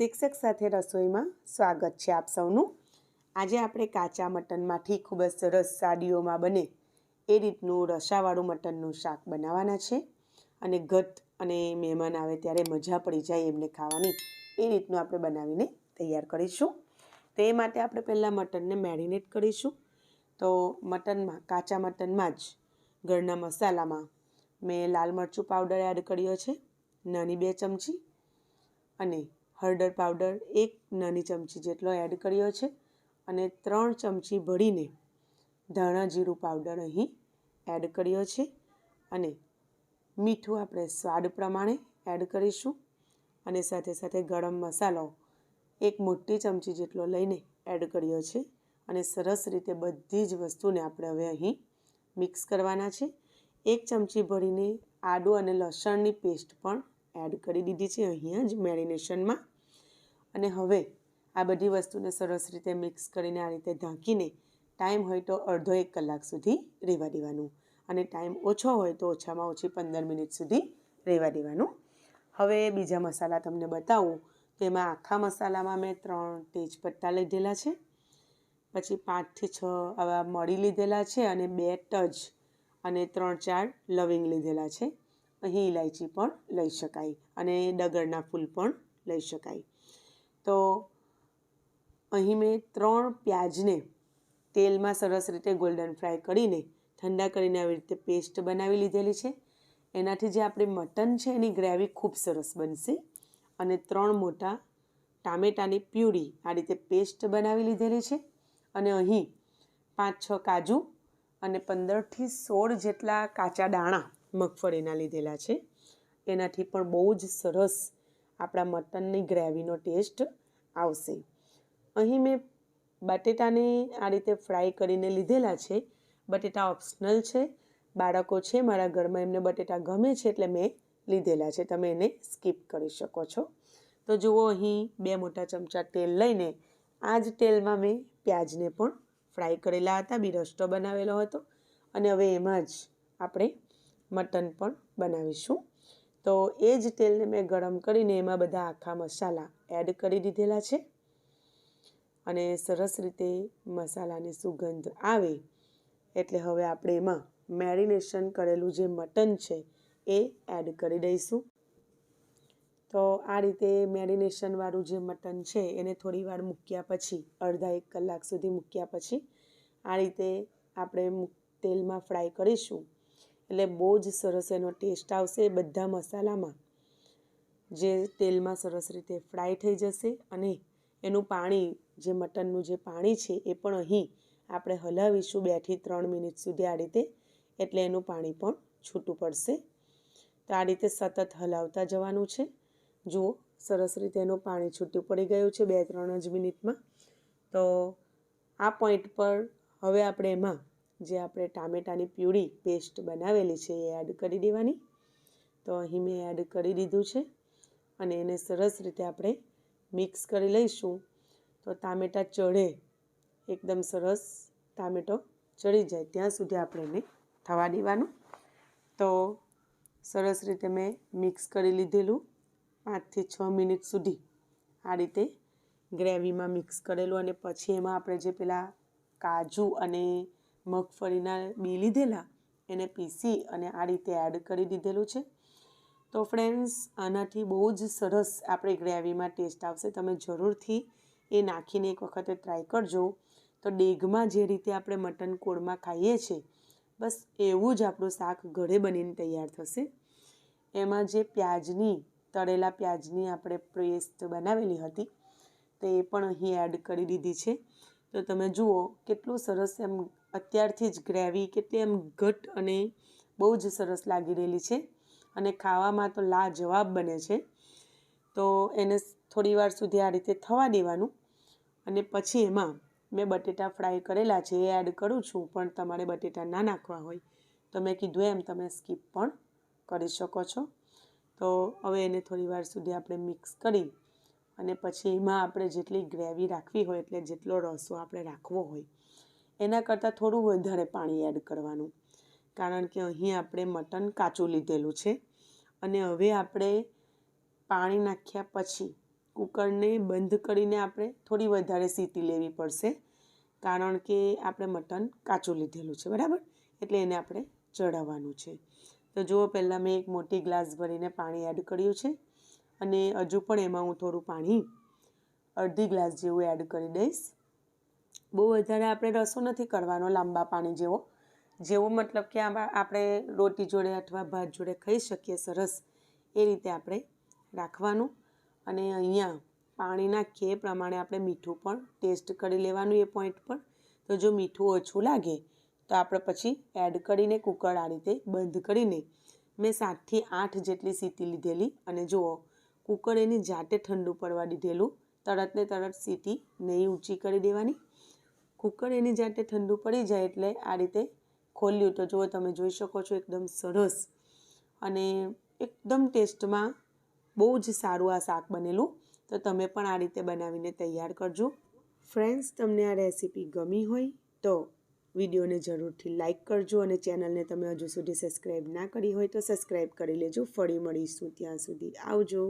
શિક્ષક સાથે રસોઈમાં સ્વાગત છે આપ સૌનું। આજે આપણે કાચા મટનમાંથી ખૂબ જ સરસ સાડીઓમાં બને એ રીતનું રસાવાળું મટનનું શાક બનાવવાના છે અને ઘટ અને મહેમાન આવે ત્યારે મજા પડી જાય એમને ખાવાની એ રીતનું આપણે બનાવીને તૈયાર કરીશું। તે માટે આપણે પહેલાં મટનને મેરિનેટ કરીશું। તો મટનમાં કાચા મટનમાં જ ઘરના મસાલામાં મેં લાલ મરચું પાવડર એડ કર્યો છે, નાની 2 ચમચી, અને હળદર પાવડર 1 નાની ચમચી જેટલો એડ કર્યો છે અને 3 ચમચી ભરીને ધાણા જીરું પાવડર અહીં એડ કર્યો છે અને મીઠું આપણે સ્વાદ પ્રમાણે એડ કરીશું અને સાથે સાથે ગરમ મસાલો 1 મોટી ચમચી જેટલો લઈને એડ કર્યો છે અને સરસ રીતે બધી જ વસ્તુને આપણે હવે અહીં મિક્સ કરવાના છે। 1 ચમચી ભરીને આદું અને લસણની પેસ્ટ પણ એડ કરી દીધી છે અહીંયા જ મેરિનેશનમાં અને હવે આ બધી વસ્તુને સરસ રીતે મિક્સ કરીને આ રીતે ઢાંકીને ટાઈમ હોય તો અડધો 1 કલાક સુધી રહેવા દેવાનું અને ટાઈમ ઓછો હોય તો ઓછામાં ઓછી 15 મિનિટ સુધી રહેવા દેવાનું। હવે બીજા મસાલા તમને બતાવું તો એમાં આખા મસાલામાં મેં 3 તેજપત્તા લીધેલા છે, પછી 5 થી 6 આવા મરી લીધેલા છે અને 2 તજ અને 3-4 લવિંગ લીધેલા છે। અહીં ઇલાયચી પણ લઈ શકાય અને ડગરના ફૂલ પણ લઈ શકાય। તો અહીં મેં 3 પ્યાજને તેલમાં સરસ રીતે ગોલ્ડન ફ્રાય કરીને ઠંડા કરીને આવી રીતે પેસ્ટ બનાવી લીધેલી છે। એનાથી જે આપણી મટન છે એની ગ્રેવી ખૂબ સરસ બનશે અને 3 મોટા ટામેટાની પ્યુરી આ રીતે પેસ્ટ બનાવી લીધેલી છે અને અહીં 5-6 કાજુ અને 15 થી 16 જેટલા કાચા દાણા મગફળીના લીધેલા છે। એનાથી પણ બહુ જ સરસ આપણા મટનની ગ્રેવીનો ટેસ્ટ આવશે। અહીં મેં બટેટાને આ રીતે ફ્રાય કરીને લીધેલા છે। બટેટા ઓપ્શનલ છે, બાળકો છે મારા ઘરમાં એમને બટેટા ગમે છે એટલે મેં લીધેલા છે, તમે એને સ્કીપ કરી શકો છો। તો જુઓ અહીં 2 મોટા ચમચા તેલ લઈને આ જ તેલમાં મેં પ્યાજને પણ ફ્રાય કરેલા હતા, બીરસ્તો બનાવેલો હતો અને હવે એમાં જ આપણે મટન પણ બનાવીશું। તો એ જ તેલને મેં ગરમ કરીને એમાં બધા આખા મસાલા એડ કરી દીધેલા છે અને સરસ રીતે મસાલાની સુગંધ આવે એટલે હવે આપણે એમાં મેરિનેશન કરેલું જે મટન છે એ એડ કરી દઈશું। તો આ રીતે મેરિનેશનવાળું જે મટન છે એને થોડી વાર મૂક્યા પછી અડધા 1 કલાક સુધી મૂક્યા પછી આ રીતે આપણે તેલમાં ફ્રાય કરીશું એટલે બહુ જ સરસ એનો ટેસ્ટ આવશે। બધા મસાલામાં જે તેલમાં સરસ રીતે ફ્રાય થઈ જશે અને એનું પાણી જે મટનનું જે પાણી છે એ પણ અહીં આપણે હલાવીશું 2 થી 3 મિનિટ સુધી આ રીતે એટલે એનું પાણી પણ છૂટું પડશે। તો આ રીતે સતત હલાવતા જવાનું છે। જુઓ સરસ રીતે એનું પાણી છૂટું પડી ગયું છે 2-3 જ મિનિટમાં। તો આ પોઈન્ટ પર હવે આપણે એમાં જે આપણે ટામેટાની પ્યુરી પેસ્ટ બનાવેલી છે એ એડ કરી દેવાની। તો અહીં મેં એડ કરી દીધું છે અને એને સરસ રીતે આપણે મિક્સ કરી લઈશું। તો ટામેટાં ચડે એકદમ સરસ ટામેટો ચડી જાય ત્યાં સુધી આપણે એને થવા દેવાનું। તો સરસ રીતે મેં મિક્સ કરી લીધેલું 5 થી 6 મિનિટ સુધી આ રીતે ગ્રેવીમાં મિક્સ કરેલું અને પછી એમાં આપણે જે પેલા કાજુ અને મગફળીના બી લીધેલા એને પીસી અને આ રીતે એડ કરી દીધેલું છે। તો ફ્રેન્ડ્સ આનાથી બહુ જ સરસ આપણે ગ્રેવીમાં ટેસ્ટ આવશે, તમે જરૂરથી એ નાખીને એક વખતે ટ્રાય કરજો। તો ડેગમાં જે રીતે આપણે મટન કોળમાં ખાઈએ છીએ બસ એવું જ આપણું શાક ઘરે બનીને તૈયાર થશે। એમાં જે તળેલા પ્યાજની આપણે પેસ્ટ બનાવેલી હતી તો એ પણ અહીં એડ કરી દીધી છે। તો તમે જુઓ કેટલું સરસ એમ અત્યારથી જ ગ્રેવી કેટલી એમ ઘટ અને બહુ જ સરસ લાગી રહેલી છે અને ખાવામાં તો લાજવાબ બને છે। તો એને થોડી વાર સુધી આ રીતે થવા દેવાનું અને પછી એમાં મેં બટેટા ફ્રાય કરેલા છે એ એડ કરું છું, પણ તમારે બટેટા ના નાખવા હોય તો મેં કીધું એમ તમે સ્કીપ પણ કરી શકો છો। તો હવે એને થોડી વાર સુધી આપણે મિક્સ કરી અને પછી એમાં આપણે જેટલી ગ્રેવી રાખવી હોય એટલે જેટલો રસો આપણે રાખવો હોય એના કરતાં થોડું વધારે પાણી એડ કરવાનું, કારણ કે અહીં આપણે મટન કાચું લીધેલું છે અને હવે આપણે પાણી નાખ્યા પછી કુકરને બંધ કરીને આપણે થોડી વધારે સીટી લેવી પડશે, કારણ કે આપણે મટન કાચું લીધેલું છે, બરાબર? એટલે એને આપણે ચડાવવાનું છે. તો જુઓ, પહેલાં મેં એક મોટી ગ્લાસ ભરીને પાણી એડ કર્યું છે અને હજુ પણ એમાં હું થોડું પાણી અડધી ગ્લાસ જેવું એડ કરી દઈશ. બહુ વધારે આપણે રસો નથી કરવાનો લાંબા પાણી જેવો મતલબ કે આપણે રોટી જોડે અથવા ભાત જોડે ખાઈ શકીએ સરસ એ રીતે આપણે રાખવાનું. અને અહીંયા પાણી નાખીએ એ પ્રમાણે આપણે મીઠું પણ ટેસ્ટ કરી લેવાનું એ પોઈન્ટ પર. તો જો મીઠું ઓછું લાગે તો આપણે પછી એડ કરીને કુકર આ રીતે બંધ કરીને મેં 7થી 8 જેટલી સીટી લીધેલી. અને જુઓ, કુકર એની જાતે ઠંડુ પડવા દીધેલું, તરત ને તરત સીટી નહીં ઊંચી કરી દેવાની. કુકર એની જાતે ઠંડુ પડી જાય એટલે આ રીતે ખોલ્યું તો જુઓ, તમે જોઈ શકો છો એકદમ સરસ અને એકદમ ટેસ્ટમાં બહુ જ સારું આ શાક બનેલું. તો તમે પણ આ રીતે બનાવીને તૈયાર કરજો. ફ્રેન્ડ્સ, તમને આ રેસીપી ગમી હોય તો વિડીયોને જરૂરથી લાઇક કરજો અને ચેનલને તમે હજુ સુધી સબસ્ક્રાઈબ ના કરી હોય તો સબસ્ક્રાઈબ કરી લેજો. ફરી મળીશું, ત્યાં સુધી આવજો.